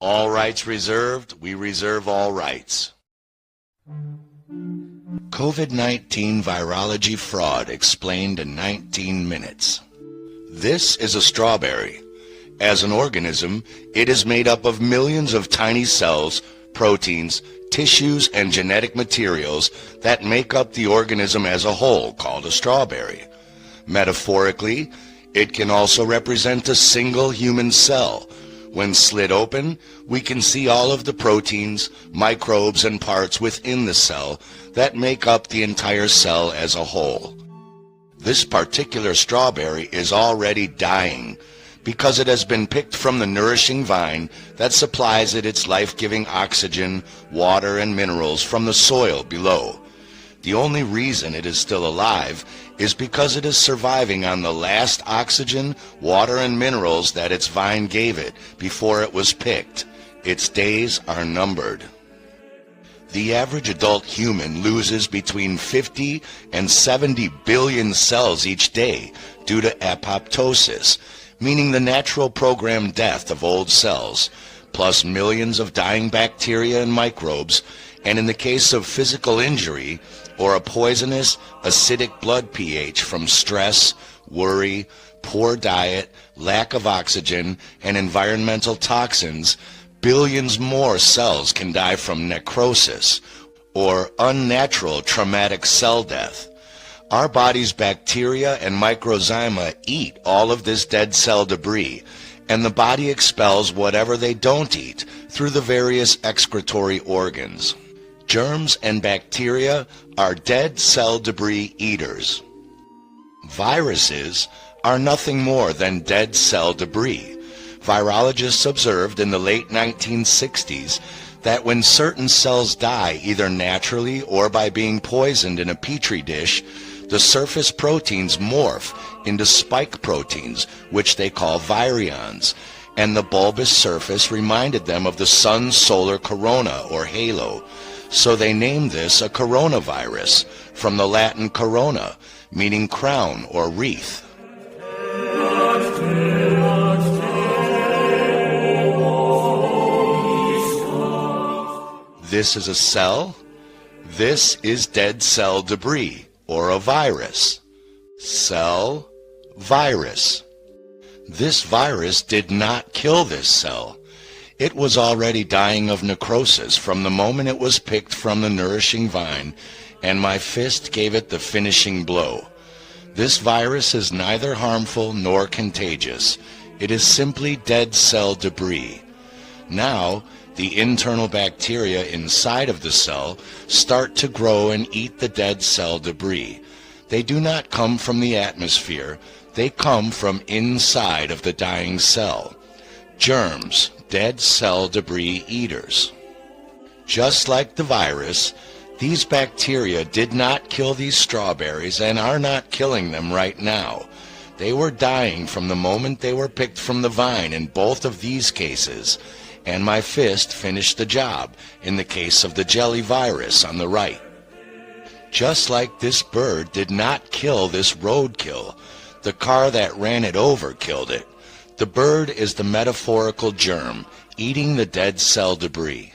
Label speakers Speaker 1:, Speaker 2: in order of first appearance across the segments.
Speaker 1: All rights reserved. We reserve all rights. COVID-19 virology fraud explained in 19 minutes. This is a strawberry. As an organism, it is made up of millions of tiny cells, proteins, tissues, and genetic materials that make up the organism as a whole, called a strawberry. Metaphorically, it can also represent a single human cell. When slit open, we can see all of the proteins, microbes, and parts within the cell that make up the entire cell as a whole. This particular strawberry is already dying because it has been picked from the nourishing vine that supplies it its life-giving oxygen, water, and minerals from the soil below. The only reason it is still alive is because it is surviving on the last oxygen, water, and minerals that its vine gave it before it was picked. Its days are numbered. The average adult human loses between 50 and 70 billion cells each day due to apoptosis, meaning the natural programmed death of old cells, plus millions of dying bacteria and microbes, and in the case of physical injury or a poisonous, acidic blood pH from stress, worry, poor diet, lack of oxygen, and environmental toxins, billions more cells can die from necrosis, or unnatural traumatic cell death. Our body's bacteria and microzyma eat all of this dead cell debris, and the body expels whatever they don't eat through the various excretory organs. Germs and bacteria are dead cell debris eaters. Viruses are nothing more than dead cell debris. Virologists observed in the late 1960s that when certain cells die either naturally or by being poisoned in a petri dish, the surface proteins morph into spike proteins, which they call virions, and the bulbous surface reminded them of the sun's solar corona or halo. So they named this a coronavirus, from the Latin corona, meaning crown or wreath. This is a cell. This is dead cell debris, or a virus. Cell, virus. This virus did not kill this cell. It was already dying of necrosis from the moment it was picked from the nourishing vine, and my fist gave it the finishing blow. This virus is neither harmful nor contagious. It is simply dead cell debris. Now, the internal bacteria inside of the cell start to grow and eat the dead cell debris. They do not come from the atmosphere. They come from inside of the dying cell. Germs, dead cell debris eaters. Just like the virus, these bacteria did not kill these strawberries and are not killing them right now. They were dying from the moment they were picked from the vine in both of these cases, and my fist finished the job in the case of the jelly virus on the right. Just like this bird did not kill this roadkill, the car that ran it over killed it. The bird is the metaphorical germ, eating the dead cell debris.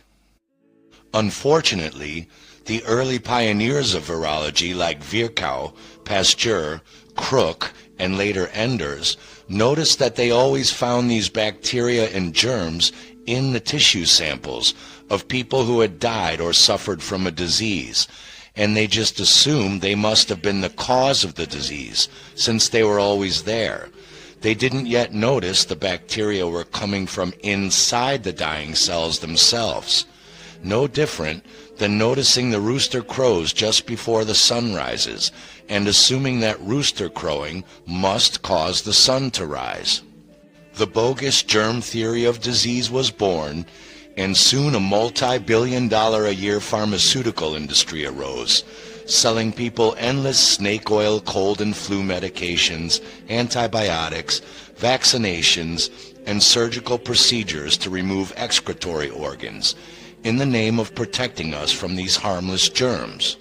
Speaker 1: Unfortunately, the early pioneers of virology like Virchow, Pasteur, Crook, and later Enders noticed that they always found these bacteria and germs in the tissue samples of people who had died or suffered from a disease, and they just assumed they must have been the cause of the disease, since they were always there. They didn't yet notice the bacteria were coming from inside the dying cells themselves. No different than noticing the rooster crows just before the sun rises, and assuming that rooster crowing must cause the sun to rise. The bogus germ theory of disease was born, and soon a multi-billion-dollar-a-year pharmaceutical industry arose, selling people endless snake oil, cold and flu medications, antibiotics, vaccinations, and surgical procedures to remove excretory organs, in the name of protecting us from these harmless germs.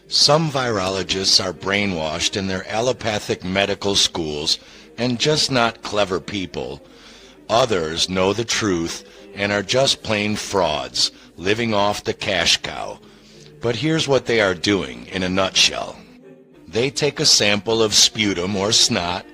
Speaker 1: Some virologists are brainwashed in their allopathic medical schools and just not clever people. Others know the truth and are just plain frauds, living off the cash cow. But here's what they are doing in a nutshell. They take a sample of sputum or snot,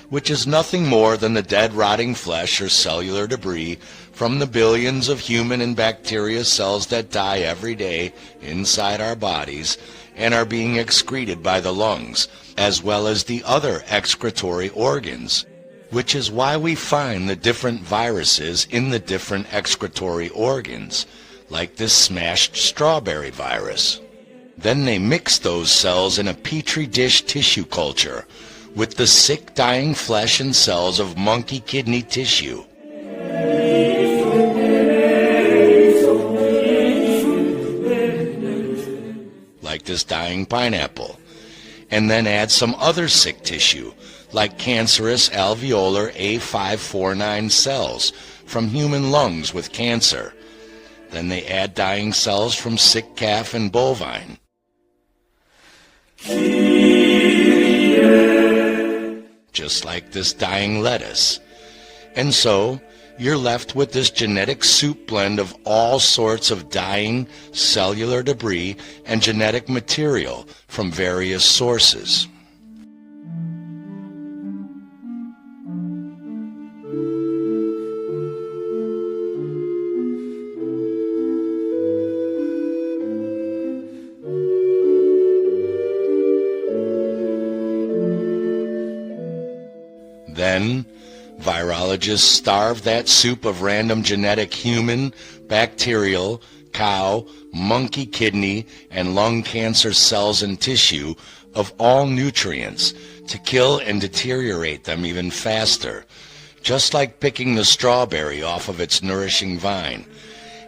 Speaker 1: which is nothing more than the dead rotting flesh or cellular debris from the billions of human and bacteria cells that die every day inside our bodies and are being excreted by the lungs, as well as the other excretory organs, which is why we find the different viruses in the different excretory organs, like this smashed strawberry virus. Then they mix those cells in a petri dish tissue culture with the sick, dying flesh and cells of monkey kidney tissue. Like this dying pineapple. And then add some other sick tissue, like cancerous alveolar A549 cells from human lungs with cancer. Then they add dying cells from sick calf and bovine. Just like this dying lettuce. And so, you're left with this genetic soup blend of all sorts of dying cellular debris and genetic material from various sources. Then, virologists starve that soup of random genetic human, bacterial, cow, monkey kidney, and lung cancer cells and tissue of all nutrients to kill and deteriorate them even faster, just like picking the strawberry off of its nourishing vine.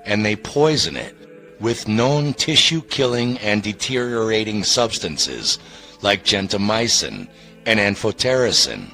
Speaker 1: And they poison it with known tissue-killing and deteriorating substances like gentamicin and amphotericin.